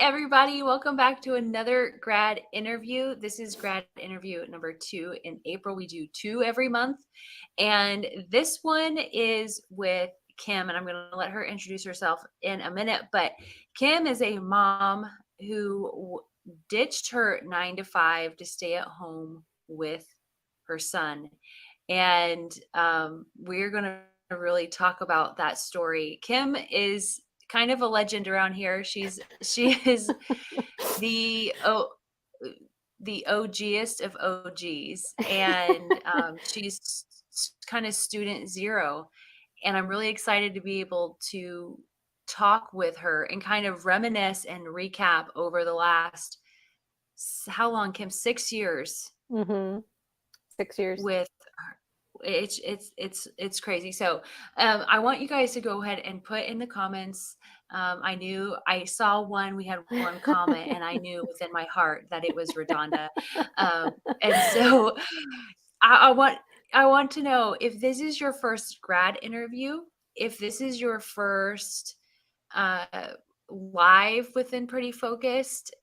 everybody. Welcome back to another grad interview. This is grad interview number 2 in April. We do 2 every month. And this one is with Kim, and I'm going to let her introduce herself in a minute. But Kim is a mom who ditched her 9 to 5 to stay at home with her son. And we're going to really talk about that story. Kim is kind of a legend around here. She is the the OGest of OGs, and she's kind of student zero. And I'm really excited to be able to talk with her and kind of reminisce and recap over the last how long, Kim? 6 years. Mm-hmm. 6 years. With it's crazy. So I want you guys to go ahead and put in the comments. I saw one, we had one comment, and I knew within my heart that it was Redonda. And so I want to know if this is your first grad interview, if this is your first uh, live within Pretty Focused.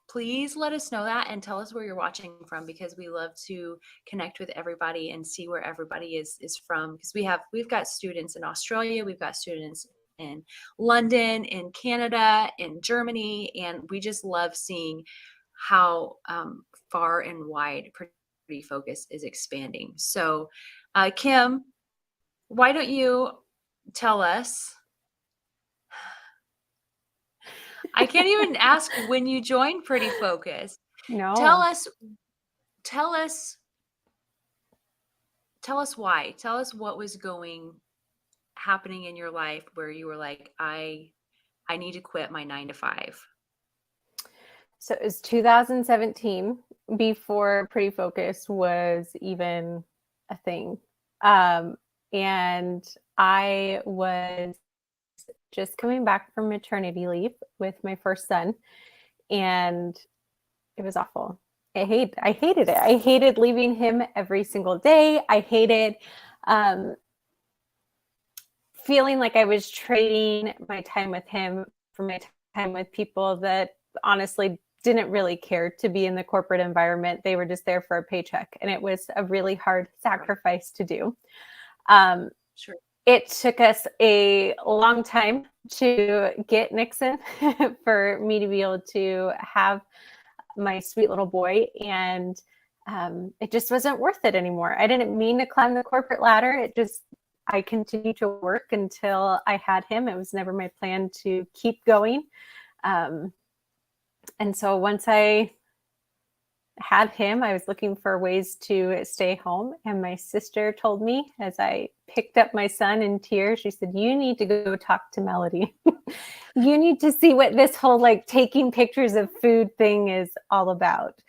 Please let us know that and tell us where you're watching from, because we love to connect with everybody and see where everybody is from, because we've got students in Australia, we've got students in London, in Canada, in Germany, and we just love seeing how far and wide Pretty Focus is expanding. So Kim, why don't you tell us, I can't even ask when you joined Pretty Focus. No. Tell us why. Tell us what was happening in your life where you were like, I need to quit my 9 to 5. So it was 2017, before Pretty Focus was even a thing. And I was just coming back from maternity leave with my first son, and it was awful. I hated it. I hated leaving him every single day. I hated feeling like I was trading my time with him for my time with people that honestly didn't really care to be in the corporate environment. They were just there for a paycheck. And it was a really hard sacrifice to do. Sure. It took us a long time to get Nixon for me to be able to have my sweet little boy. And it just wasn't worth it anymore. I didn't mean to climb the corporate ladder. I continued to work until I had him. It was never my plan to keep going. And so once I had him, I was looking for ways to stay home. And my sister told me, as I picked up my son in tears, she said, "You need to go talk to Melody. You need to see what this whole taking pictures of food thing is all about."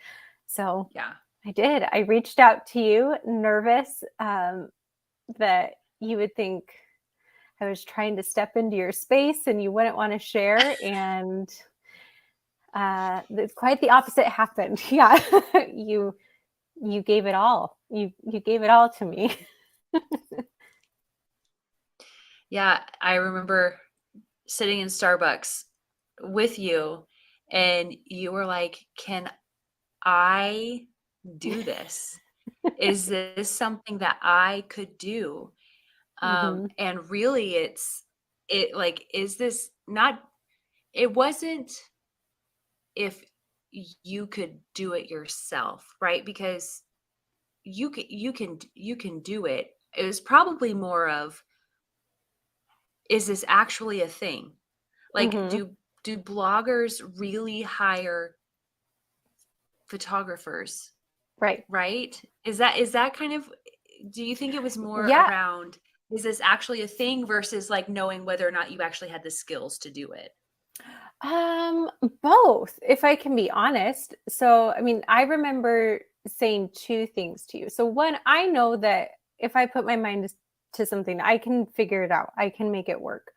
So yeah, I did. I reached out to you, nervous that you would think I was trying to step into your space and you wouldn't want to share. And quite the opposite happened. Yeah, you gave it all. You gave it all to me. Yeah, I remember sitting in Starbucks with you, and you were like, "Can I do this? Is this something that I could do?" And really, is this not? It wasn't if you could do it yourself, right? Because you can do it. It was probably more of, is this actually a thing? Like, do bloggers really hire photographers? Right? Is that kind of, do you think it was more around, is this actually a thing versus knowing whether or not you actually had the skills to do it? Both, if I can be honest. So, I mean, I remember saying two things to you. So one, I know that if I put my mind to something, I can figure it out. I can make it work.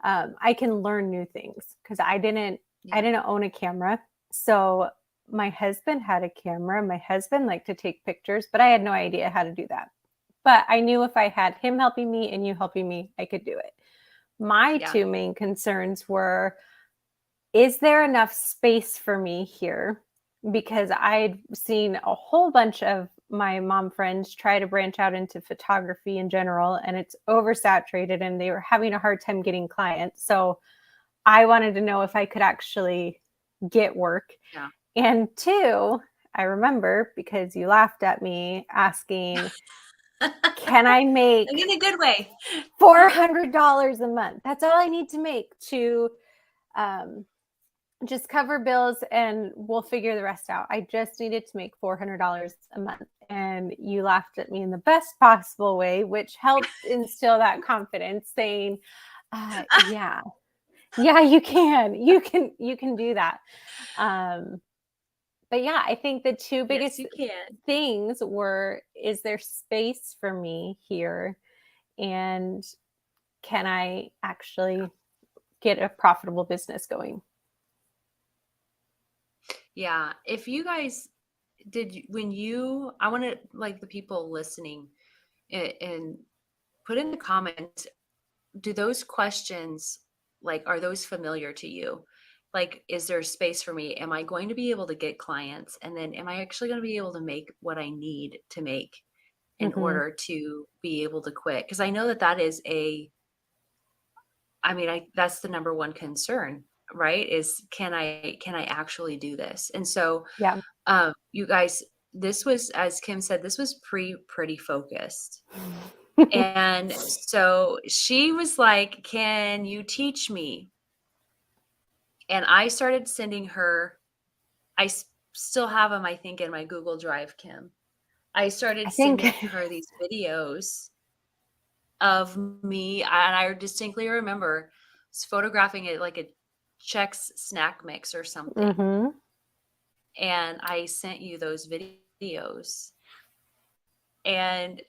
I can learn new things because I didn't own a camera. So my husband had a camera. My husband liked to take pictures, but I had no idea how to do that. But I knew if I had him helping me and you helping me, I could do it. My two main concerns were, is there enough space for me here? Because I'd seen a whole bunch of my mom friends try to branch out into photography in general, and it's oversaturated and they were having a hard time getting clients. So I wanted to know if I could actually get work. Yeah. And two, I remember because you laughed at me asking, can I make in a good way $400 a month? That's all I need to make to just cover bills and we'll figure the rest out. I just needed to make $400 a month. And you laughed at me in the best possible way, which helped instill that confidence, saying, yeah, you can do that. But yeah, I think the two biggest things were, is there space for me here? And can I actually get a profitable business going? Yeah. If you guys I want to, like, the people listening and put in the comments, do those questions, like, are those familiar to you? Like, is there space for me? Am I going to be able to get clients? And then am I actually going to be able to make what I need to make in order to be able to quit? Because I know that is that's the number one concern, right? Is can I actually do this? And so, yeah, you guys, this was, as Kim said, this was pretty focused. And so she was like, can you teach me? And I started sending her, I still have them, I think, in my Google Drive, Kim. I started sending her these videos of me, and I distinctly remember photographing it like a Chex snack mix or something. And I sent you those videos. And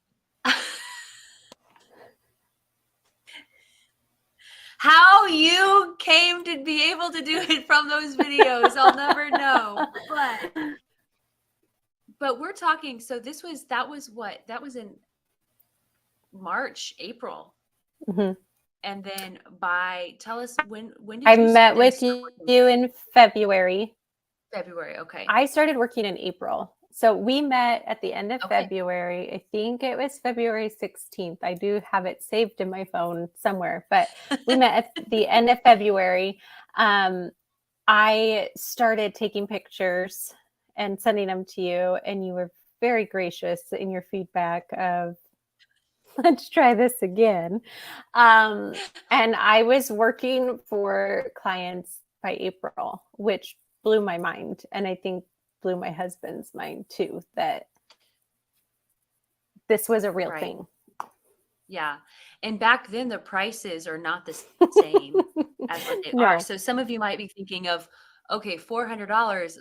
how you came to be able to do it from those videos, I'll never know. But we're talking, so that was in March, April. And then tell us when did I met with you in February. February, okay. I started working in April. So we met at the end of February. I think it was February 16th. I do have it saved in my phone somewhere, but we met at the end of February. I started taking pictures and sending them to you, and you were very gracious in your feedback of, let's try this again. And I was working for clients by April, which blew my mind. And I think blew my husband's mind too, that this was a real thing. Yeah. And back then the prices are not the same as what they are. So some of you might be thinking of, okay, $400,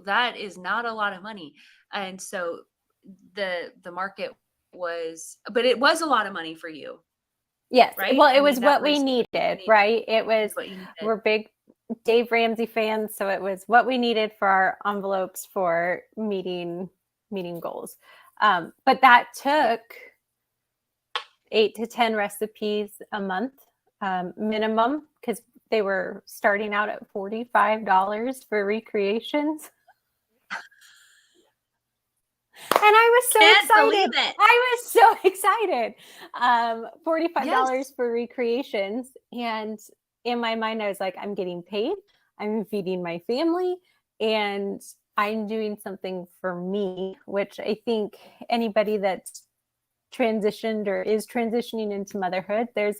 that is not a lot of money. And so the market but it was a lot of money for you. Yes. Right? Well, it was what we needed, right? It was, we're big Dave Ramsey fans, so it was what we needed for our envelopes for meeting goals. But that took 8 to 10 recipes a month minimum, because they were starting out at $45 for recreations. And I was so excited. I was so excited. $45 for recreations. And in my mind, I was like, I'm getting paid. I'm feeding my family. And I'm doing something for me, which I think anybody that's transitioned or is transitioning into motherhood, there's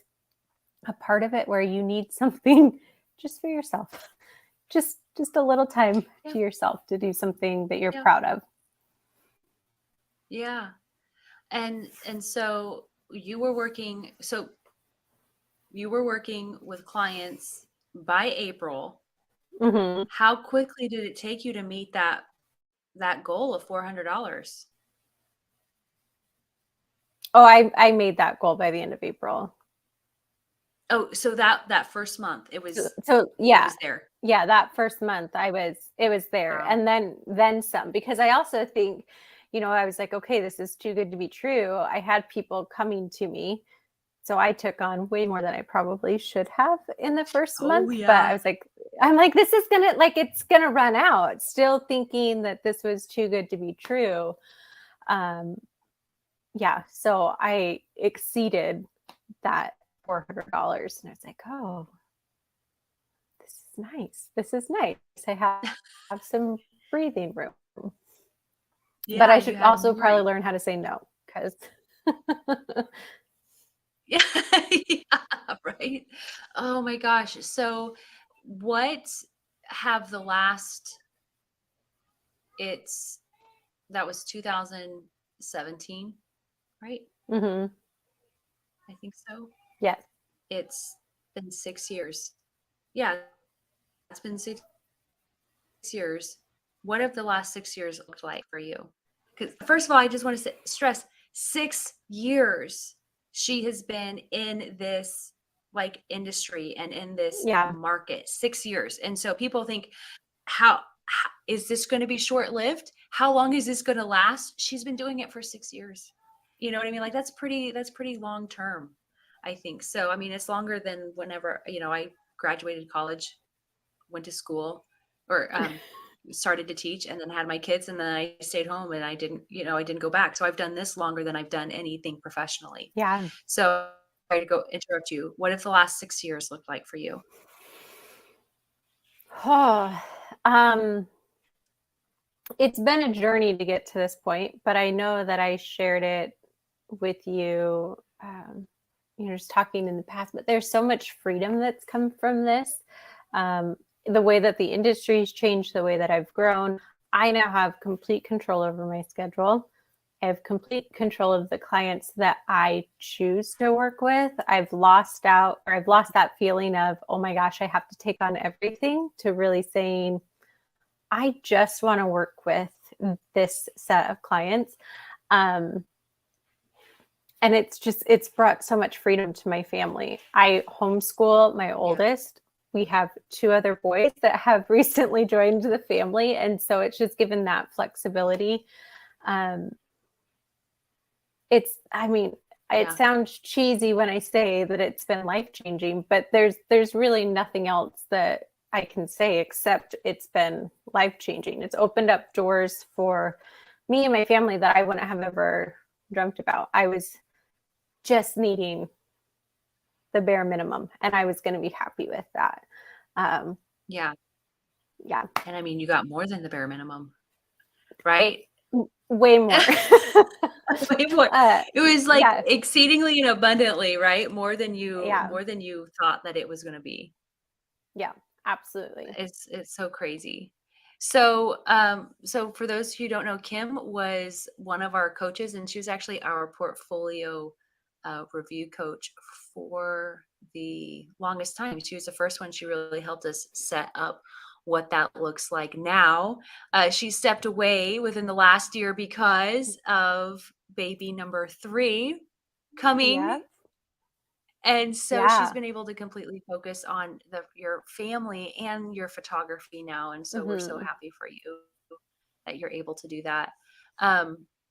a part of it where you need something just for yourself. Just a little time to yourself to do something that you're proud of. Yeah. And so you were working with clients by April. How quickly did it take you to meet that goal of $400? Oh, I made that goal by the end of April. Oh, so that first month it was yeah. It was there. Yeah, that first month it was there. Wow. And then some, because I also think, I was like, okay, this is too good to be true. I had people coming to me. So I took on way more than I probably should have in the first month. Yeah. But I was like, I'm like, this is gonna, like, it's gonna run out. Still thinking that this was too good to be true. Yeah, so I exceeded that $400, and I was like, oh, this is nice. This is nice. I have some breathing room. But Yeah, I you should had also more. probably learn how to say no, because Yeah, yeah, right. Oh my gosh. So what have the last it's that was 2017, right? hmm I think so. yes. It's been 6 years. Yeah, it's been 6 years. What have the last 6 years looked like for you? Because first of all, I just want to stress 6 years she has been in this like industry and in this Yeah. market. 6 years. And so people think, how is this going to be short lived? How long is this going to last? She's been doing it for 6 years. You know what I mean? Like that's pretty long term, I think. So I mean, it's longer than whenever, I graduated college, went to school, or started to teach, and then had my kids, and then I stayed home, and I didn't go back. So I've done this longer than I've done anything professionally. Yeah. So sorry to go interrupt you. What if the last 6 years looked like for you? Oh, um, it's been a journey to get to this point, but I know that I shared it with you, just talking in the past, but there's so much freedom that's come from this. The way that the industry's changed, the way that I've grown, I now have complete control over my schedule. I have complete control of the clients that I choose to work with. I've lost that feeling of, oh my gosh, I have to take on everything, to really saying, I just want to work with this set of clients. And it's brought so much freedom to my family. I homeschool my oldest. We have 2 other boys that have recently joined the family. And so it's just given that flexibility. It sounds cheesy when I say that it's been life-changing, but there's really nothing else that I can say except it's been life-changing. It's opened up doors for me and my family that I wouldn't have ever dreamt about. I was just needing the bare minimum, and I was going to be happy with that. Yeah. Yeah. And I mean, you got more than the bare minimum, right? Way more. Way more. It was like yeah. exceedingly and abundantly, right? More than Yeah. you thought that it was going to be. Yeah, absolutely. It's so crazy. So so for those who don't know, Kim was one of our coaches, and she was actually our portfolio review coach for the longest time. She was the first one. She really helped us set up what that looks like now. She stepped away within the last year because of baby number 3 coming. Yep. And so she's Yeah. been able to completely focus on your family and your photography now. And so we're so Mhm. happy for you that you're able to do that.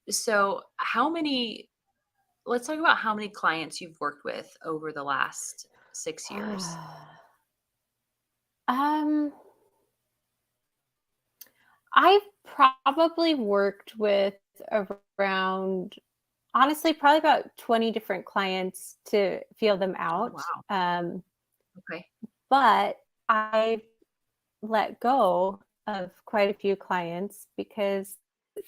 So let's talk about how many clients you've worked with over the last 6 years. Um, I've probably worked with around, honestly, probably about 20 different clients to feel them Oh, out. wow. Okay. But I've let go of quite a few clients because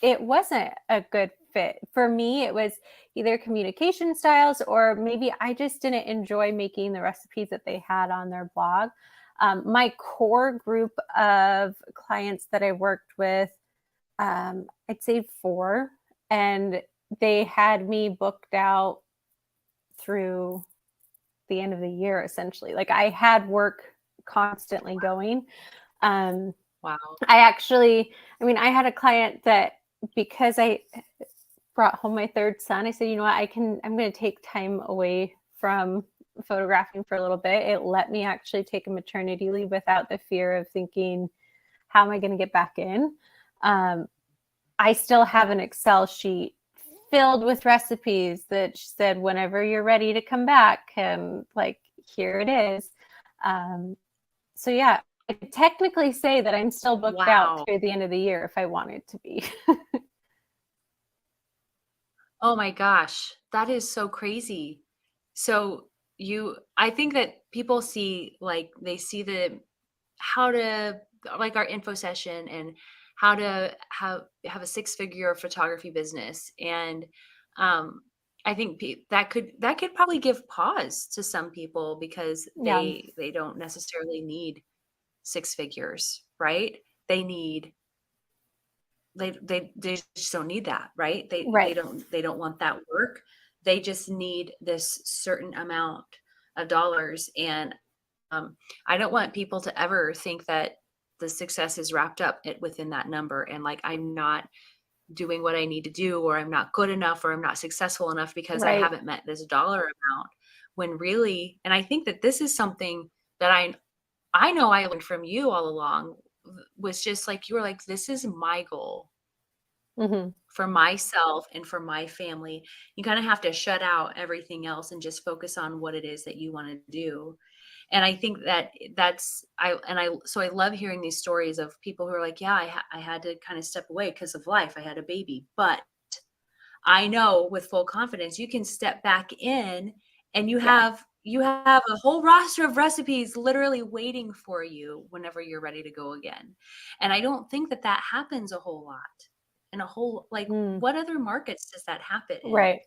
it wasn't a good fit. For me, it was either communication styles, or maybe I just didn't enjoy making the recipes that they had on their blog. My core group of clients that I worked with, I'd say 4, and they had me booked out through the end of the year, essentially. Like, I had work constantly going. Wow. I had a client that, because I brought home my 3rd son, I said, you know what, I'm going to take time away from photographing for a little bit. It let me actually take a maternity leave without the fear of thinking, how am I going to get back in? I still have an Excel sheet filled with recipes that said, whenever you're ready to come back, and like, here it is. So yeah, I could technically say that I'm still booked out Wow. through the end of the year if I wanted to be. Oh my gosh, that is so crazy. So I think that people see like they see the how to like our info session and how to have a six-figure photography business, and um I think that could probably give pause to some people because Yeah, they don't necessarily need six figures, right? They need they just don't need that, right? right, They don't want that work. They just need this certain amount of dollars, and I don't want people to ever think that the success is wrapped up within that number, and like I'm not doing what I need to do, or I'm not good enough, or I'm not successful enough because I right. haven't met this dollar amount. When really, and I think that this is something that I know I learned from you all along, was just like you were like, this is my goal Hmm. for myself and for my family. You kind of have to shut out everything else and just focus on what it is that you want to do. And I think that so I love hearing these stories of people who are like, yeah, I had to kind of step away because of life. I had a baby, but I know with full confidence you can step back in, and Yeah. you have a whole roster of recipes literally waiting for you whenever you're ready to go again. And I don't think that that happens a whole lot. And a whole like Mm, what other markets does that happen in, right.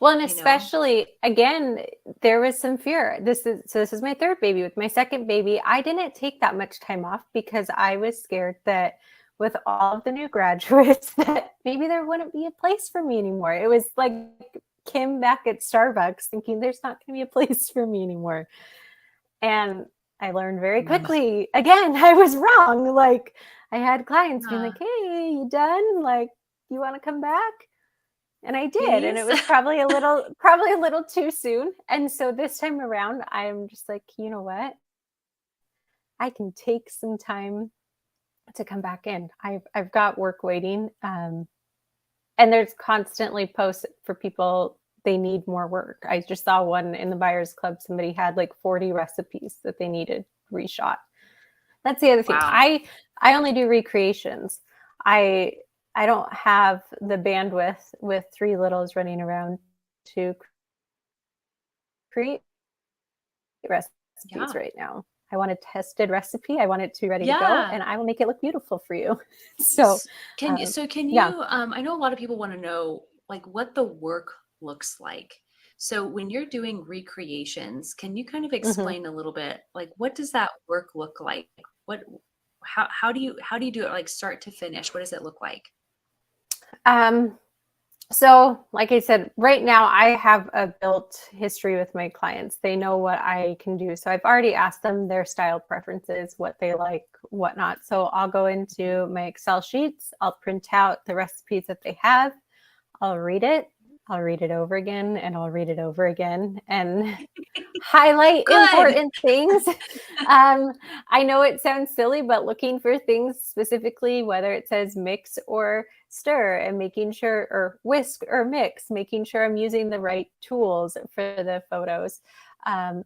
Well, and you know? especially again, there was some fear. This is my third baby. With my second baby, I didn't take that much time off because I was scared that with all of the new graduates that maybe there wouldn't be a place for me anymore. It was like Kim back at Starbucks thinking there's not going to be a place for me anymore. And I learned very Mm. quickly, again, I was wrong. Like I had clients being Uh, like, "Hey, you done? Like you want to come back?" And I did, and it please. was probably a little too soon. And so this time around, I'm just like, you know what? I can take some time to come back in. I've got work waiting, and there's constantly posts for people they need more work. I just saw one in the buyers club. Somebody had like 40 recipes that they needed reshot. That's the other thing. Wow. I only do recreations. I I don't have the bandwidth with three littles running around to create recipes Yeah. right now. I want a tested recipe. I want it to be ready to go, Yeah. and I will make it look beautiful for you. So, Can yeah. you I know a lot of people want to know like what the work looks like. So when you're doing recreations, can you kind of Mhm. explain a little bit like what does that work look like? What how do you do it like start to finish? What does it look like? Um, so, like I said, right now I have a built history with my clients. They know what I can do. So I've already asked them their style preferences, what they like, whatnot. So I'll go into my Excel sheets, I'll print out the recipes that they have, I'll read it. I'll read it over again and I'll read it over again and highlight Good. important things. I know it sounds silly, but looking for things specifically, whether it says mix or stir, and making sure, or whisk or mix, making sure I'm using the right tools for the photos.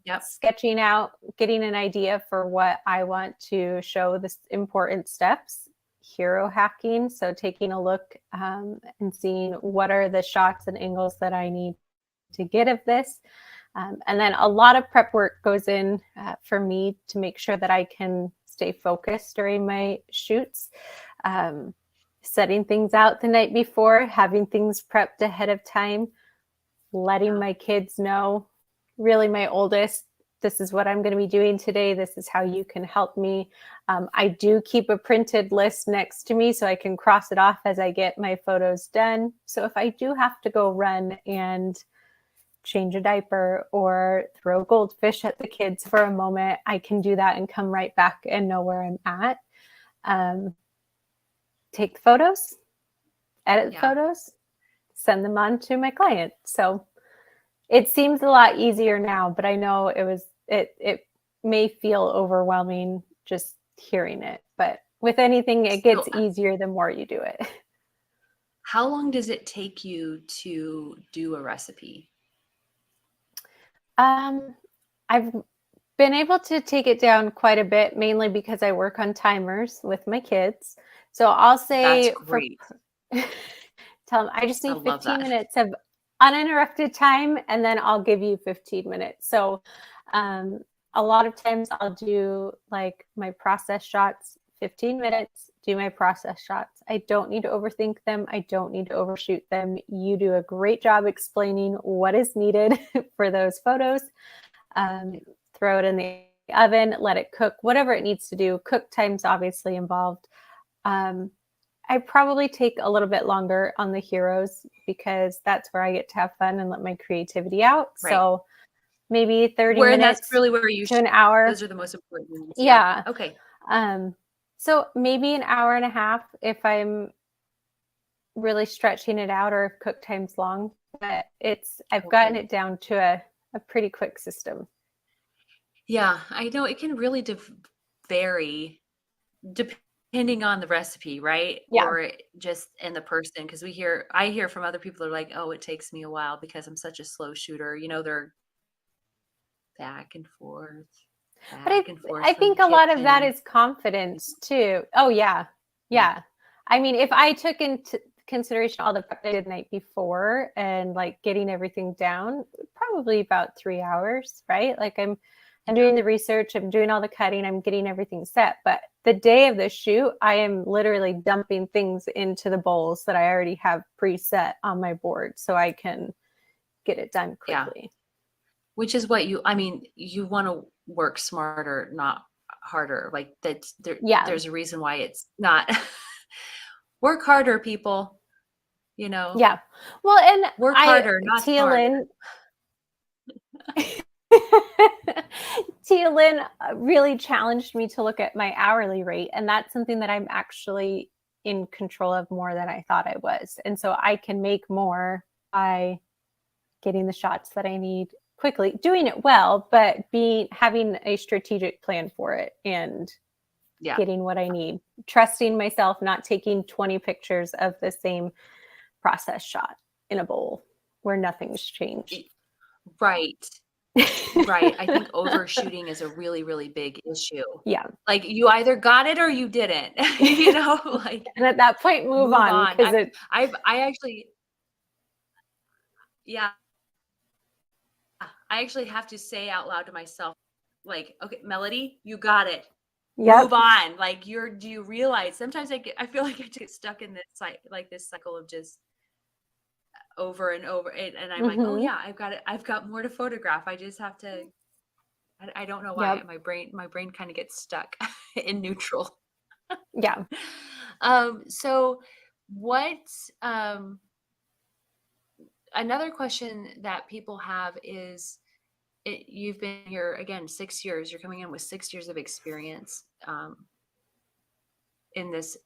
Yep. Sketching out, getting an idea for what I want to show the important steps, hero hacking. So taking a look and seeing what are the shots and angles that I need to get of this. And then a lot of prep work goes in for me to make sure that I can stay focused during my shoots. Um, Setting things out the night before, having things prepped ahead of time, letting Yeah. my kids know, really my oldest, this is what I'm going to be doing today. This is how you can help me. I do keep a printed list next to me so I can cross it off as I get my photos done. So if I do have to go run and change a diaper or throw goldfish at the kids for a moment, I can do that and come right back and know where I'm at. Um, Take the photos, edit the Yeah. photos, send them on to my client. So it seems a lot easier now, but I know it may feel overwhelming just hearing it. But with anything, it So gets easier the more you do it. how long does it take you to do a recipe? Um, I've been able to take it down quite a bit, mainly because I work on timers with my kids. So I'll That's say for great. tell them I just I need love 15 that. minutes of uninterrupted time, and then I'll give you 15 minutes. So um, a lot of times I'll do like my process shots, 15 minutes, do my process shots. I don't need to overthink them. I don't need to overshoot them. You do a great job explaining what is needed for those photos. Um, Throw it in the oven, let it cook, whatever it needs to do. Cook time's obviously involved. Um, I probably take a little bit longer on the heroes because that's where I get to have fun and let my creativity out. Right. So maybe 30 And that's minutes really where you to an hour. those are the most important ones. Yeah. Yeah. Okay. So maybe an hour and a half if I'm really stretching it out or if cook time's long. But I've gotten Okay. it down to a pretty quick system. Yeah, I know it can really vary depending on the recipe, right? Yeah. Or just in the person. Because I hear from other people are like, oh, it takes me a while because I'm such a slow shooter. They're back and forth, But back and forth I from the think a lot of that kitchen. is confidence too. Oh yeah. Yeah. Yeah. I mean, if I took into consideration all the prep I did the night before and like getting everything down, probably about 3 hours, right? Like I'm doing the research, I'm doing all the cutting, I'm getting everything set. But the day of the shoot, I am literally dumping things into the bowls that I already have preset on my board so I can get it done Yeah. quickly. Which is you want to work smarter, not harder. Like Yeah. there's a reason why it's not work harder, people, you know, Yeah. Well, and work harder, not smarter. Tia Lynn really challenged me to look at my hourly rate, and that's something that I'm actually in control of more than I thought I was. And so I can make more by getting the shots that I need quickly, doing it well, but having a strategic plan for it and Yeah. getting what I need, trusting myself, not taking 20 pictures of the same process shot in a bowl where nothing's changed. Right. Right. I think overshooting is a really, really big issue. Yeah. Like you either got it or you didn't, like And at that point, move on because I actually, yeah, I actually have to say out loud to myself, like, okay, Melody, you got it. Yep. Move on. Like do you realize sometimes I feel like I get stuck in this cycle of just over and over and I'm like, oh Mm-hmm. yeah, I've got more to photograph. I just have to I don't know why Yep. my brain kind of gets stuck in neutral. Yeah. So what another question that people have is you've been here again 6 years. You're coming in with 6 years of experience in this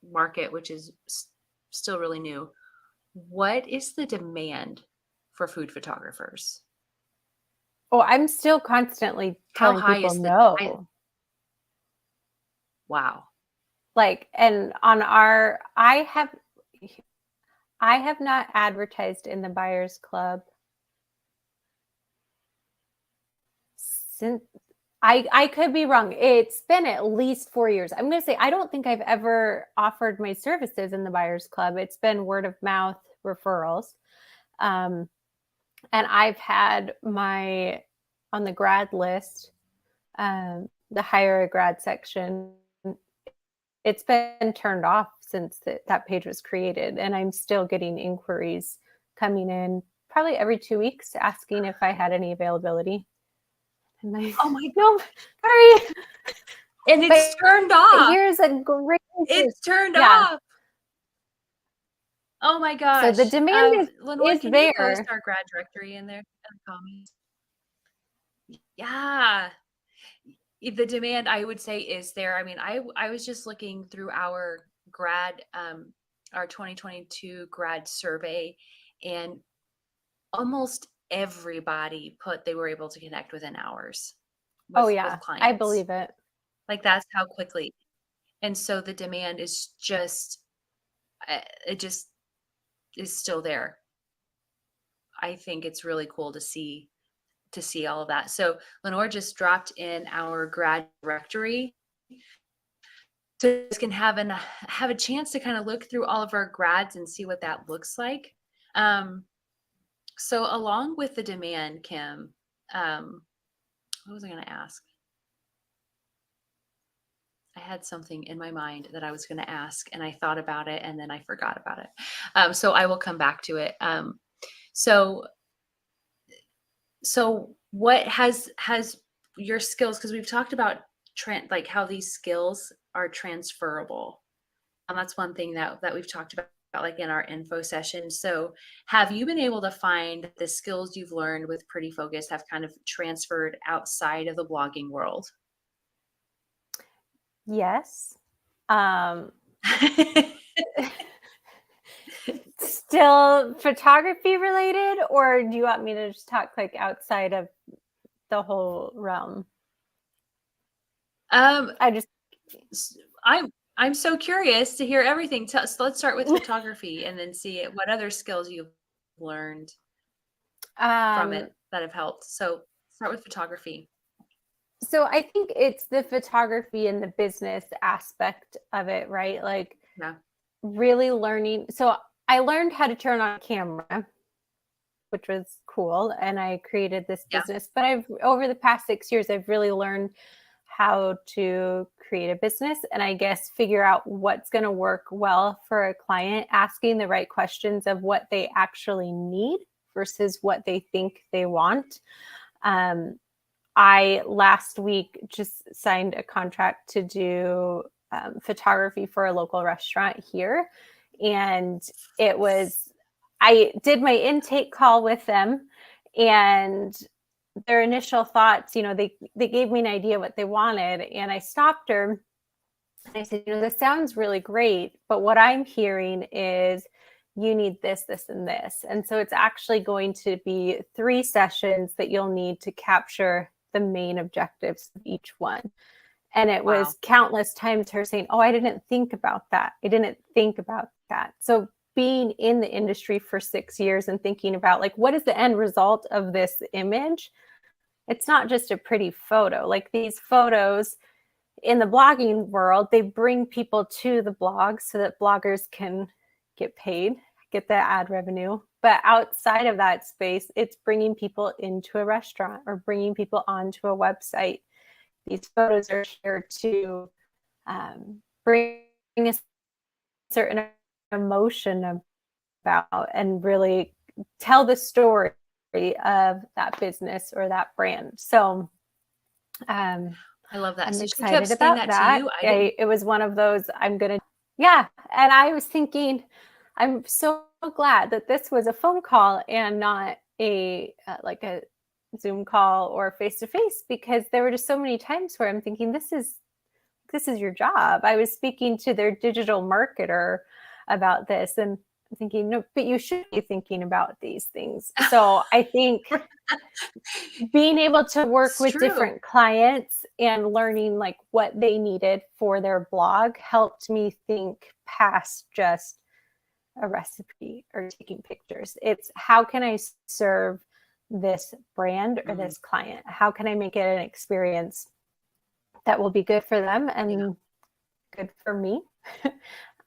market, which is still really new. What is the demand for food photographers? Oh, I'm still constantly How telling high people is no. Wow. Like, and on I have not advertised in the Buyers Club since I could be wrong. It's been at least 4 years. I'm going to say I don't think I've ever offered my services in the Buyers Club. It's been word of mouth referrals. And I've had on the grad list, the hire a grad section. It's been turned off since that page was created, and I'm still getting inquiries coming in probably every 2 weeks asking if I had any availability. And Oh my no, sorry. And it's turned off. Here's a great It's turned yeah. off. Oh my gosh. So the demand Lenore, is can you post there. our grad directory in there in the comments? Yeah. The demand I would say is there. I mean, I was just looking through our 2022 grad survey, and almost everybody put they were able to connect within hours Oh with yeah, I clients. believe it. Like that's how quickly. And so the demand is just it just is still there. I think it's really cool to see to see all of that. So Lenore just dropped in our grad directory, so you guys can have a chance to kind of look through all of our grads and see what that looks like. So along with the demand, Kim, what was I going to ask? I had something in my mind that I was going to ask, and I thought about it, and then I forgot about it. So I will come back to it. So what has your skills? Because we've talked about like how these skills are transferable. That's one thing that we've talked about like in our info session. So have you been able to find the skills you've learned with Pretty Focused have kind of transferred outside of the blogging world? Yes. Still photography related, or do you want me to just talk like outside of the whole realm? I'm so curious to hear everything. So let's start with photography and then see what other skills you've learned from it that have helped. So start with photography. So I think it's the photography and the business aspect of it, right? Like really learning. So I learned how to turn on camera, which was cool. And I created this business, but over the past 6 years, I've really learned how to create a business and I guess figure out what's going to work well for a client, asking the right questions of what they actually need versus what they think they want. I last week just signed a contract to do photography for a local restaurant here. And I did my intake call with them, and their initial thoughts, they gave me an idea what they wanted, and I stopped her and I said, this sounds really great, but what I'm hearing is you need this, this, and this. And so it's actually going to be 3 sessions that you'll need to capture the main objectives of each one. And it was countless times her saying, oh, I didn't think about that. I didn't think about that. So being in the industry for 6 years and thinking about like, what is the end result of this image? It's not just a pretty photo. Like these photos in the blogging world, they bring people to the blog so that bloggers can get paid, get the ad revenue. But outside of that space, it's bringing people into a restaurant or bringing people onto a website. These photos are shared to bring a certain emotion about and really tell the story of that business or that brand. So I love that. I'm so excited about that. It was one of those and I was thinking, I'm so glad that this was a phone call and not a like a Zoom call or face-to-face, because there were just so many times where I'm thinking, this is your job. I was speaking to their digital marketer about this and thinking, no, but you should be thinking about these things. So I think being able to work with different clients and learning like what they needed for their blog helped me think past just a recipe or taking pictures. It's how can I serve this brand or this client? How can I make it an experience that will be good for them and good for me?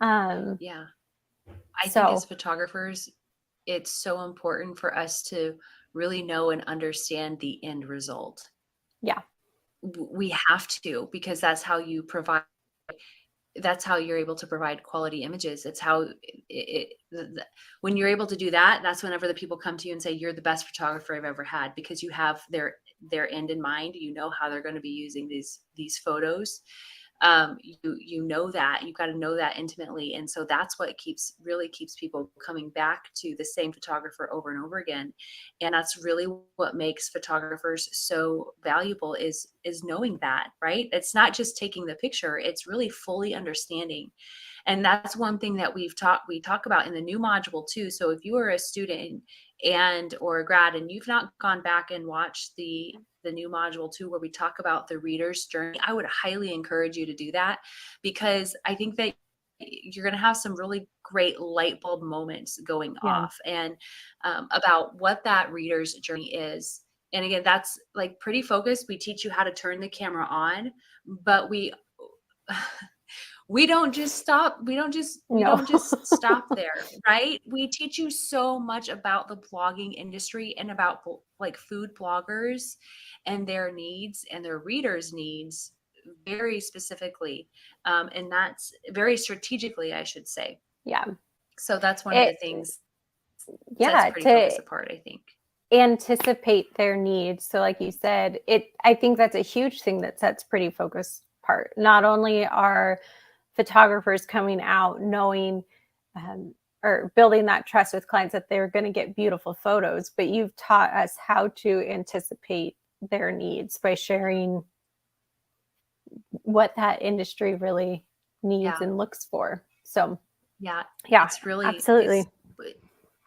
I think as photographers, it's so important for us to really know and understand the end result. Yeah. We have to, because that's how you provide, that's how you're able to provide quality images. It's how when you're able to do that, that's whenever the people come to you and say, you're the best photographer I've ever had, because you have their end in mind. You know how they're going to be using these photos. You know that you've got to know that intimately. And so that's what really keeps people coming back to the same photographer over and over again. And that's really what makes photographers so valuable is knowing that, right? It's not just taking the picture, it's really fully understanding. And that's one thing that we talk about in the new module too. So if you are a student or a grad and you've not gone back and watched the new module 2 where we talk about the reader's journey, I would highly encourage you to do that, because I think that you're going to have some really great light bulb moments going off and about what that reader's journey is And again, that's like Pretty Focus. We teach you how to turn the camera on, but we don't just stop. We No. don't just stop there, right? We teach you so much about the blogging industry and about like food bloggers and their needs and their readers' needs very specifically. And that's very strategically, I should say. Yeah. So that's one of the It, things sets yeah, Pretty Focus to apart, I think. anticipate their needs. So like you said, I think that's a huge thing that sets Pretty Focus apart. Not only are photographers coming out knowing or building that trust with clients that they're going to get beautiful photos, but you've taught us how to anticipate their needs by sharing what that industry really needs Yeah. and looks for. So Yeah. yeah, It's really, absolutely.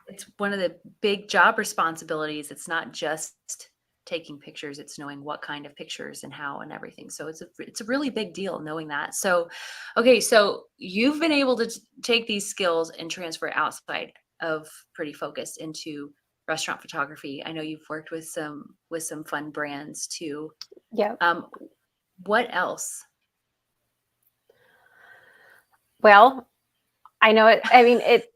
it's one of the big job responsibilities. It's not just taking pictures, it's knowing what kind of pictures and how and everything. So it's a really big deal knowing that. So okay, so you've been able to take these skills and transfer outside of Pretty Focused into restaurant photography. I know you've worked with some fun brands too. Yeah. What else? Well, I know it. I mean, it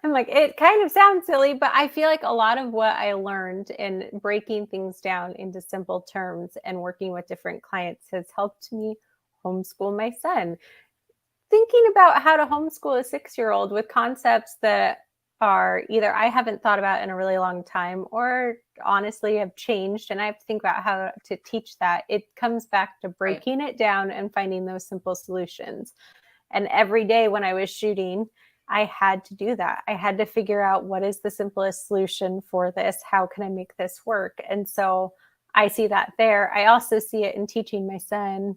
I'm like, it kind of sounds silly, but I feel like a lot of what I learned in breaking things down into simple terms and working with different clients has helped me homeschool my son. Thinking about how to homeschool a 6-year-old with concepts that are either I haven't thought about in a really long time or honestly have changed, and I have to think about how to teach that. It comes back to Right. breaking it down and finding those simple solutions. And every day when I was shooting, I had to do that. I had to figure out what is the simplest solution for this? How can I make this work? And so I see that there. I also see it in teaching my son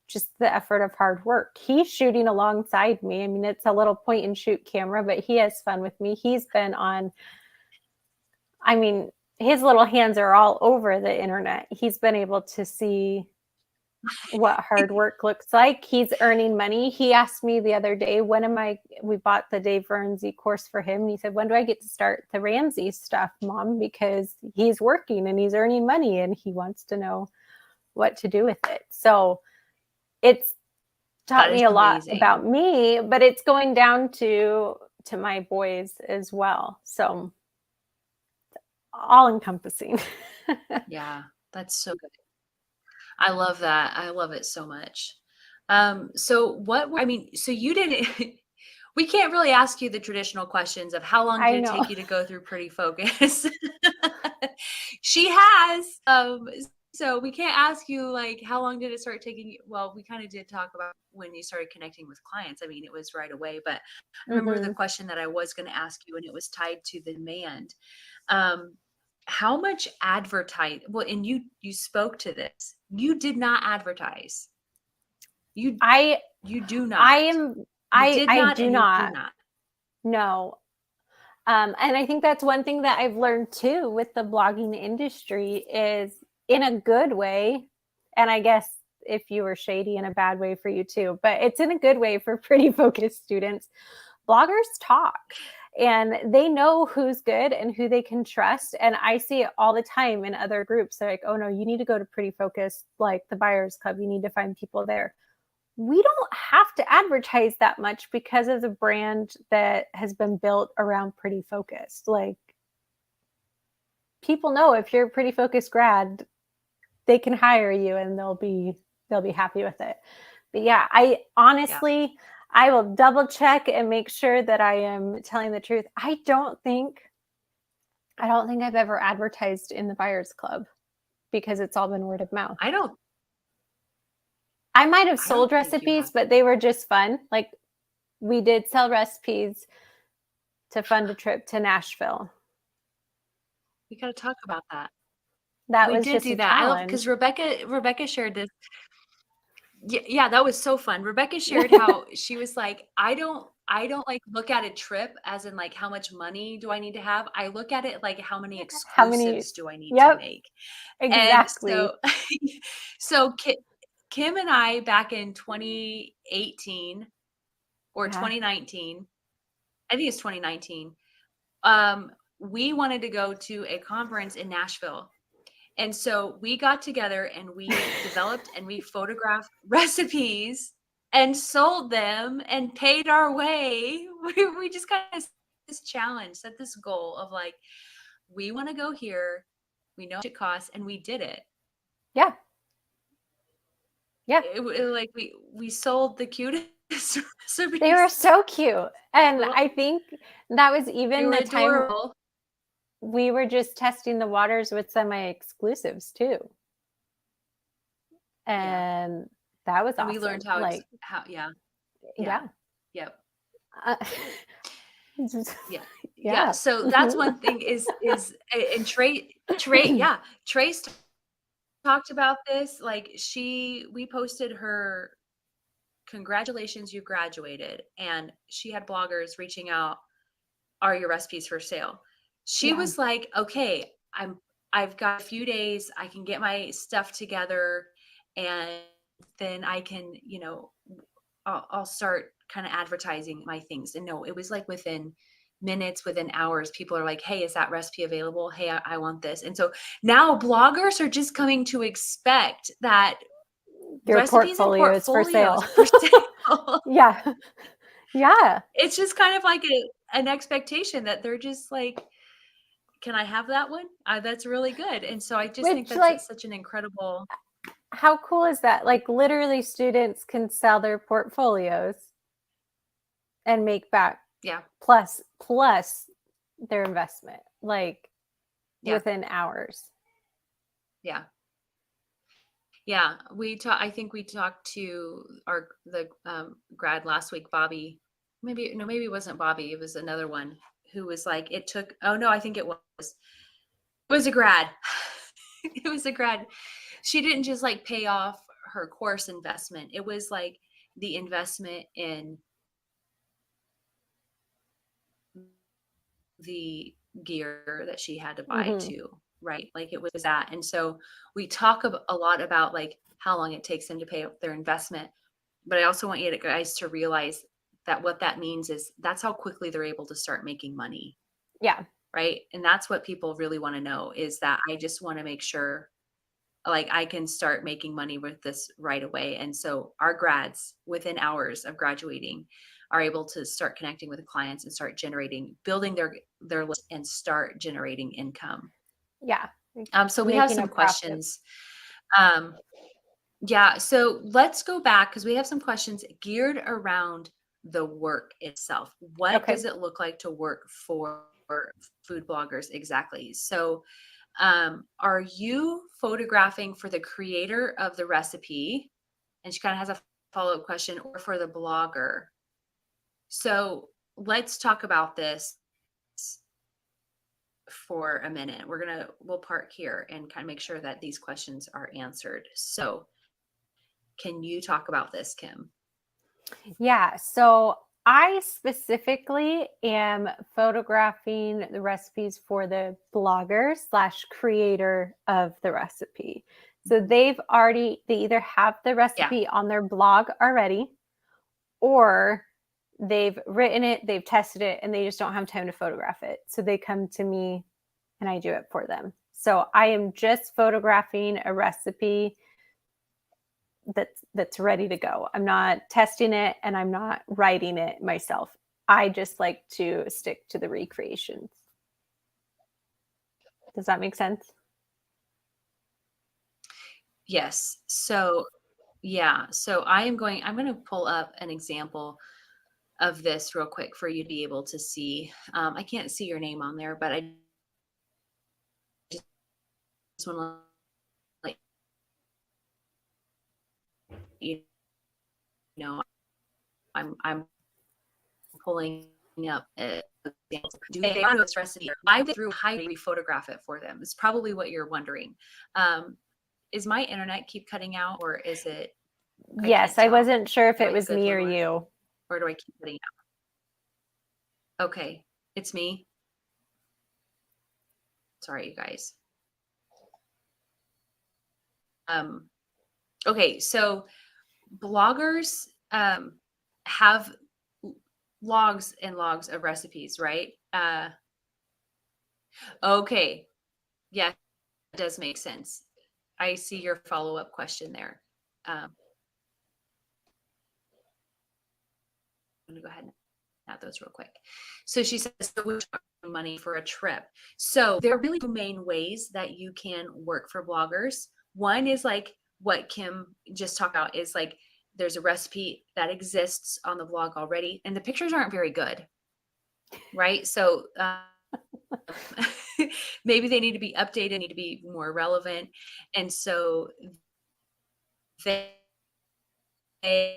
just the effort of hard work. He's shooting alongside me. I mean, it's a little point and shoot camera, but he has fun with me. He's been on, I mean, his little hands are all over the internet. He's been able to see what hard work looks like. He's earning money. He asked me the other day, we bought the Dave Ramsey course for him. And he said, when do I get to start the Ramsey stuff, Mom? Because he's working and he's earning money and he wants to know what to do with it. So it's taught That is me a lot amazing. about me, but it's going down to my boys as well. So all encompassing. Yeah, that's so good. I love that. I love it so much. So I mean, so you didn't, we can't really ask you the traditional questions of how long I did it know. take you to go through Pretty Focus? She has. So we can't ask you like how long did it start taking you? Well, we kind of did talk about when you started connecting with clients. I mean, it was right away, but I remember the Mm-hmm. question that I was going to ask you, and it was tied to the demand. Um, how much advertise well, and you spoke to this. You did not advertise. You I you do I not. am You did I not do and you do not not. know. And I think that's one thing that I've learned too with the blogging industry is in a good way. And I guess if you were shady in a bad way for you too, but it's in a good way for Pretty Focused students. Bloggers talk and they know who's good and who they can trust. And I see it all the time in other groups. They're like, oh no, you need to go to Pretty Focused, like the Buyers Club. You need to find people there. We don't have to advertise that much because of the brand that has been built around Pretty Focused. Like people know if you're a Pretty Focused grad, they can hire you and they'll be happy with it. But yeah, I Yeah. honestly I will double check and make sure that I am telling the truth. I don't think I've ever advertised in the Buyers Club because it's all been word of mouth. I don't I might have I don't sold think you have. recipes, but they were just fun. Like we did sell recipes to fund a trip to Nashville. We got to talk about that. That We was did just do a that. I love because challenge. Rebecca shared this. Yeah, that was so fun. Rebecca shared how she was like, I don't like look at a trip as in like how much money do I need to have? I look at it like how many How many? exclusives do I need to Yep, make? And so exactly. so Kim and I back in 2018 or Yeah. 2019, I think it's 2019. Um we wanted to go to a conference in Nashville. And so we got together and we developed and we photographed recipes and sold them and paid our way. We just kind of this challenge, set this goal of like, we want to go here. We know what it costs, and we did it. Yeah. Yeah. Like we sold the cutest recipes. They were so cute. And Little- I think that was They even were the time adorable. we were just testing the waters with semi-exclusives too. And that was And awesome. we learned how, like, yeah. Yep. Uh, Yeah. So that's one thing and Trace, Trace talked about this. Like we posted her, congratulations, you graduated. And she had bloggers reaching out, are your recipes for sale? She was like, okay, I've got a few days, I can get my stuff together, and then I can, I'll start kind of advertising my things. And no, it was like within minutes, within hours, people are like, hey, is that recipe available? Hey, I want this. And so now bloggers are just coming to expect that your recipes portfolio is for sale. for sale. Yeah. It's just kind of like an expectation that they're just like, can I have that one? That's really good. And so I just think that's such an incredible. How cool is that? Like literally students can sell their portfolios and make back plus their investment, like within hours. Yeah. I think we talked to the grad last week, Bobby. Maybe it wasn't Bobby. It was another one who was like, I think it was a grad. It was a grad. She didn't just like pay off her course investment. It was like the investment in the gear that she had to buy too, right? Like it was that. And so we talk a lot about like how long it takes them to pay up their investment. But I also want you guys to realize that what that means is that's how quickly they're able to start making money. Yeah. Right. And that's what people really want to know, is that I just want to make sure like I can start making money with this right away. And so our grads within hours of graduating are able to start connecting with the clients and start building their list and start generating income. Yeah. So we have some questions. So let's go back because we have some questions geared around the work itself. What does it look like to work for food bloggers exactly? So are you photographing for the creator of the recipe? And she kind of has a follow-up question, or for the blogger? So let's talk about this for a minute. We'll park here and kind of make sure that these questions are answered. So can you talk about this, Kim? Yeah. So I specifically am photographing the recipes for the blogger / creator of the recipe. So they either have the recipe on their blog already, or they've written it, they've tested it, and they just don't have time to photograph it. So they come to me and I do it for them. So I am just photographing a recipe that's ready to go. I'm not testing it and I'm not writing it myself. I just like to stick to the recreations. Does that make sense? Yes. So I'm going to pull up an example of this real quick for you to be able to see. I can't see your name on there, but I just want to let you know I'm pulling up do they know this recipe? I went through how to photograph it for them. It's probably what you're wondering. Is my internet keep cutting out, or is it? Yes, I wasn't sure if it was me or you. Or do I keep cutting out? Okay, it's me. Sorry, you guys. Okay, so bloggers have logs and logs of recipes, right? Okay. Yeah, it does make sense. I see your follow-up question there. I'm gonna go ahead and add those real quick. So she says, so we're talking money for a trip. So there are really two main ways that you can work for bloggers. One is like what Kim just talked about, is like there's a recipe that exists on the blog already, and the pictures aren't very good, right? So maybe they need to be updated, need to be more relevant. And so they, uh,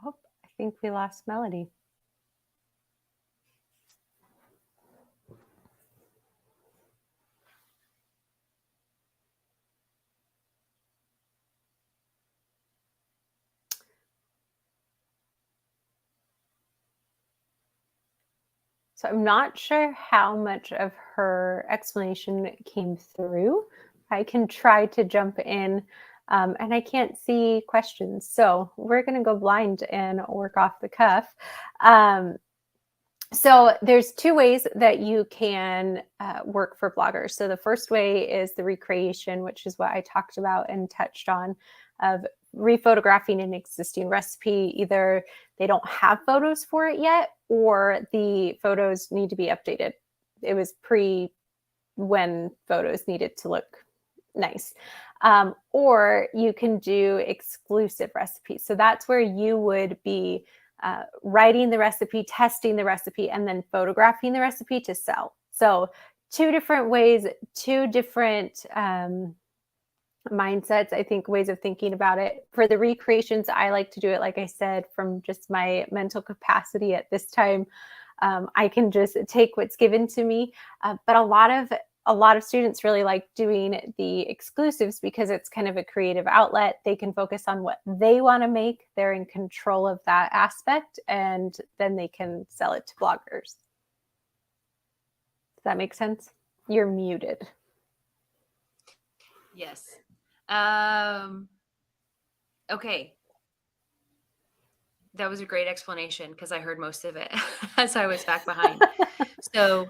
Oh, I think we lost Melody. So I'm not sure how much of her explanation came through. I can try to jump in, and I can't see questions. So we're going to go blind and work off the cuff. So there's two ways that you can work for bloggers. So the first way is the recreation, which is what I talked about and touched on, of rephotographing an existing recipe. Either they don't have photos for it yet, or the photos need to be updated. It was pre when photos needed to look nice. Or you can do exclusive recipes. So that's where you would be writing the recipe, testing the recipe, and then photographing the recipe to sell. So two different ways, two different mindsets, I think, ways of thinking about it. For the recreations, I like to do it, like I said, from just my mental capacity at this time. I can just take what's given to me. But a lot of students really like doing the exclusives because it's kind of a creative outlet. They can focus on what they want to make. They're in control of that aspect, and then they can sell it to bloggers. Does that make sense? You're muted. yes. Okay. That was a great explanation because I heard most of it as I was back behind. So,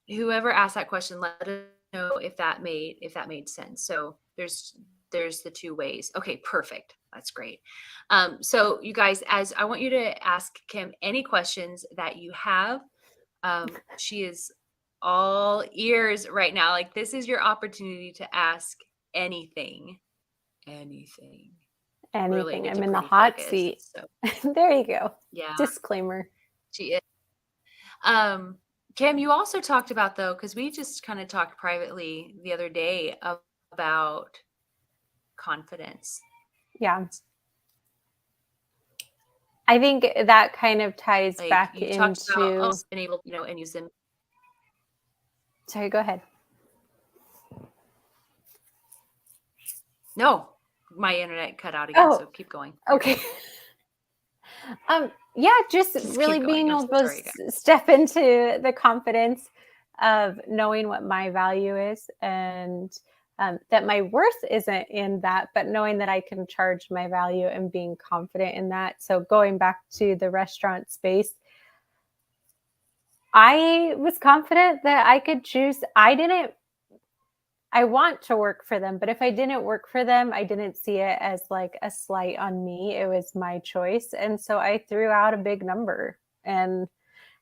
whoever asked that question, let us know if that made sense. So there's the two ways. Okay, perfect. That's great. So you guys, as I want you to ask Kim any questions that you have. She is all ears right now. Like, this is your opportunity to ask anything. Anything. Anything. I'm to in the Pretty hot Focused, seat. so There you go. yeah, Disclaimer. she is. Kim, you also talked about, though, because we just kind of talked privately the other day about confidence. Yeah. I think that kind of ties Like, back you talked about into. being able, and use them. Sorry, go ahead. No, my internet cut out again, so keep going. Okay. Yeah, just really keep being going. I'm able so to sorry, guys. step into the confidence of knowing what my value is, and that my worth isn't in that, but knowing that I can charge my value and being confident in that. So going back to the restaurant space, I was confident that I could choose. I want to work for them, but if I didn't work for them, I didn't see it as like a slight on me. It was my choice. And so I threw out a big number, and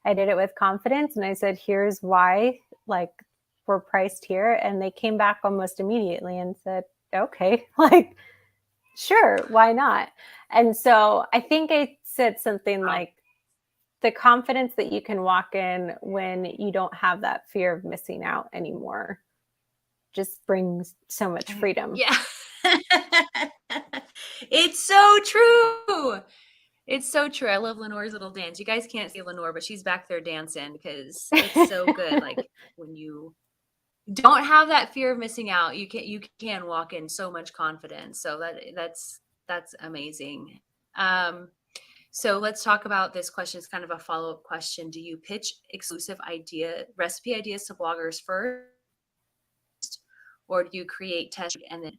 I did it with confidence. And I said, here's why, like, we're priced here. And they came back almost immediately and said, okay, like, sure, why not? And so I think I said something like, the confidence that you can walk in when you don't have that fear of missing out anymore just brings so much freedom. Yeah. It's so true. It's so true. I love Lenore's little dance. You guys can't see Lenore, but she's back there dancing because it's so good. Like, when you don't have that fear of missing out. You can walk in so much confidence. So that's amazing. Um, so let's talk about this question. It's kind of a follow-up question. Do you pitch exclusive recipe ideas to bloggers first, or do you create test and then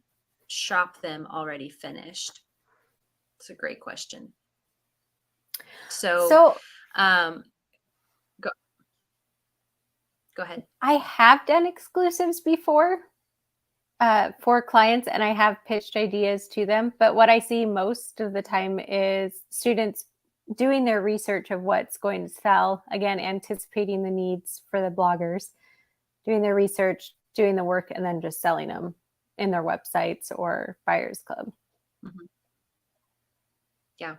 shop them already finished? It's a great question. So, So um, go ahead. I have done exclusives before for clients, and I have pitched ideas to them. But what I see most of the time is students doing their research of what's going to sell, again, anticipating the needs for the bloggers, doing their research, doing the work, and then just selling them in their websites or buyers club. Mhm. Yeah.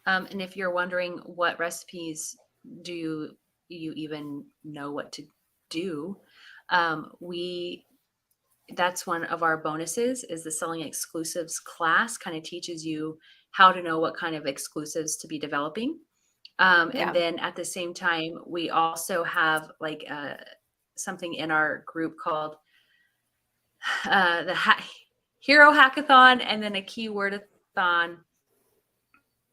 And if you're wondering what recipes do you even know what to do, that's one of our bonuses is the selling exclusives class. Kind of teaches you how to know what kind of exclusives to be developing. And Yeah. then at the same time, we also have like something in our group called the Hero Hackathon, and then a Keywordathon,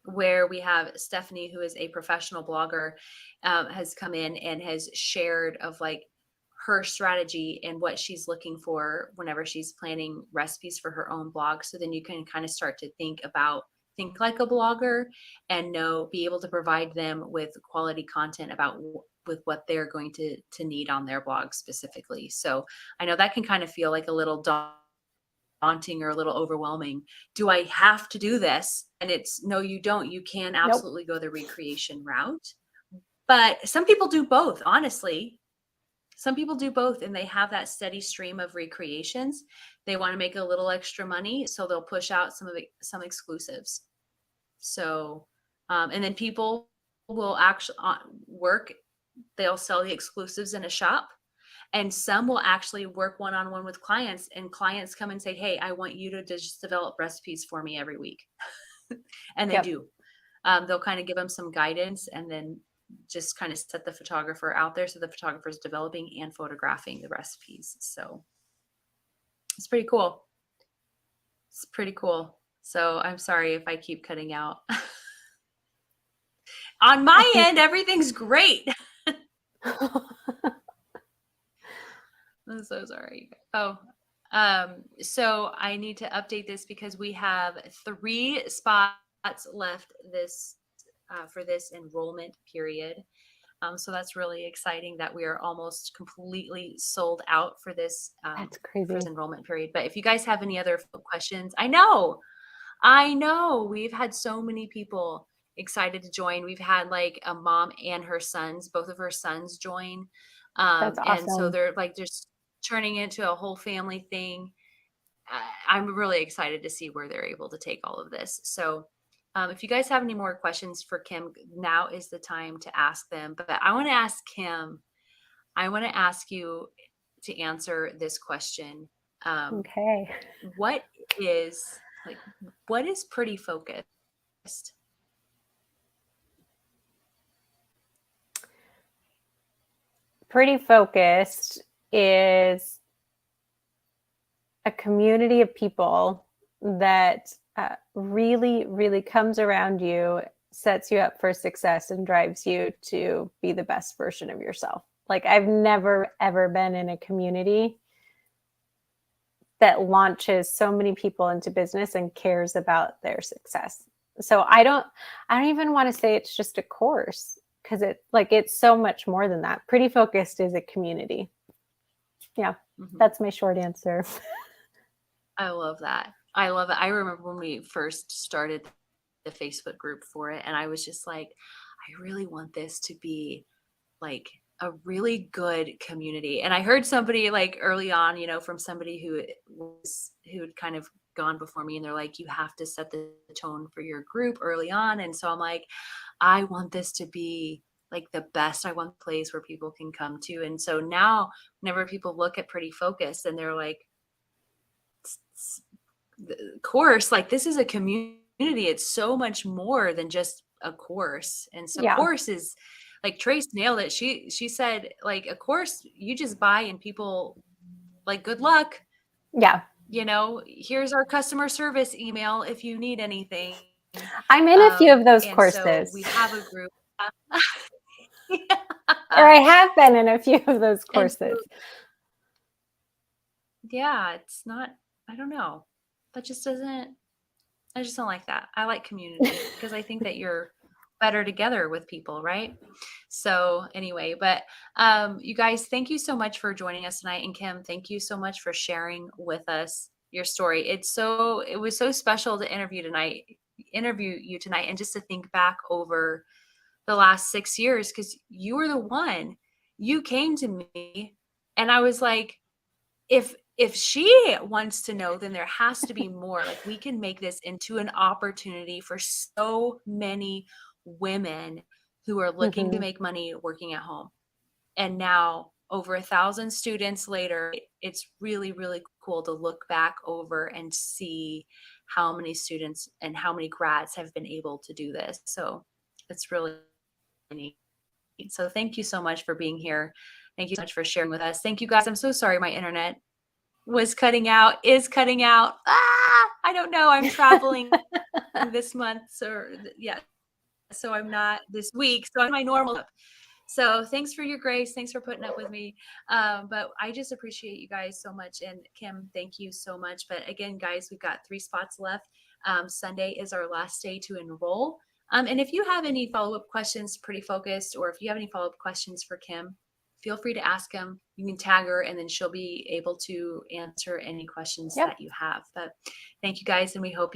where we have Stephanie, who is a professional blogger, has come in and has shared of like her strategy and what she's looking for whenever she's planning recipes for her own blog. So then you can kind of start to think like a blogger and be able to provide them with quality content about with what they're going to need on their blog specifically. So I know that can kind of feel like a little daunting or a little overwhelming. Do I have to do this? And it's no, you don't. You can Nope. absolutely go the recreation route. But some people do both, honestly. Some people do both and they have that steady stream of recreations. They want to make a little extra money, so they'll push out some exclusives. So, and then people will actually work. They'll sell the exclusives in a shop, and some will actually work one-on-one with clients, and clients come and say, hey, I want you to just develop recipes for me every week. And they Yep. do. They'll kind of give them some guidance and then just kind of set the photographer out there, so the photographer is developing and photographing the recipes. So it's pretty cool. It's pretty cool. So I'm sorry if I keep cutting out. On my end, everything's great. I'm so sorry. Oh, so I need to update this because we have 3 spots left for this enrollment period. So that's really exciting that we are almost completely sold out for this That's crazy. enrollment period. But if you guys have any other questions, I know we've had so many people excited to join. We've had like a mom and her sons, both of her sons join. That's And so awesome. they're like just turning into a whole family thing. I'm really excited to see where they're able to take all of this. So if you guys have any more questions for Kim, now is the time to ask them. But I want to ask Kim, I want to ask you to answer this question. Okay. What is what is Pretty Focused? Pretty Focused is a community of people that really, really comes around you, sets you up for success, and drives you to be the best version of yourself. Like, I've never, ever been in a community that launches so many people into business and cares about their success. So I don't even want to say it's just a course, because it's so much more than that. Pretty Focused is a community. Yeah, that's my short answer. I love that. I love it. I remember when we first started the Facebook group for it, and I was just like, I really want this to be like a really good community. And I heard somebody like early on, from somebody who'd kind of gone before me, and they're like, you have to set the tone for your group early on. And so I'm like, I want this to be like the best. I want a place where people can come to. And so now whenever people look at Pretty Focused and they're like, the course, like, this is a community. It's so much more than just a course. And so Yeah. course is like Trace nailed it. She said, like, of course you just buy and people like, good luck. Yeah. Here's our customer service email if you need anything. I'm in a few of those And so courses. we have a group. Or I have been in a few of those And courses. so, yeah, it's not, I don't know. That just doesn't, I just don't like that. I like community because I think that you're better together with people, right? So anyway, but you guys, thank you so much for joining us tonight. And Kim, thank you so much for sharing with us your story. It was so special to interview you tonight and just to think back over the last 6 years because you were the one. You came to me and I was like, if she wants to know, then there has to be more. Like we can make this into an opportunity for so many women who are looking to Mhm. make money working at home. And now over 1,000 students later, it's really, really cool to look back over and see how many students and how many grads have been able to do this. So it's really neat. So thank you so much for being here. Thank you so much for sharing with us. Thank you guys. I'm so sorry my internet was cutting out, is cutting out. I don't know. I'm traveling this month. So yeah. So I'm not this week. So I'm my normal. So thanks for your grace. Thanks for putting up with me. But I just appreciate you guys so much. And Kim, thank you so much. But again, guys, we've got 3 spots left. Sunday is our last day to enroll. And if you have any follow-up questions, Pretty Focused, or if you have any follow-up questions for Kim, feel free to ask him. You can tag her and then she'll be able to answer any questions Yep. that you have. But thank you guys. And we hope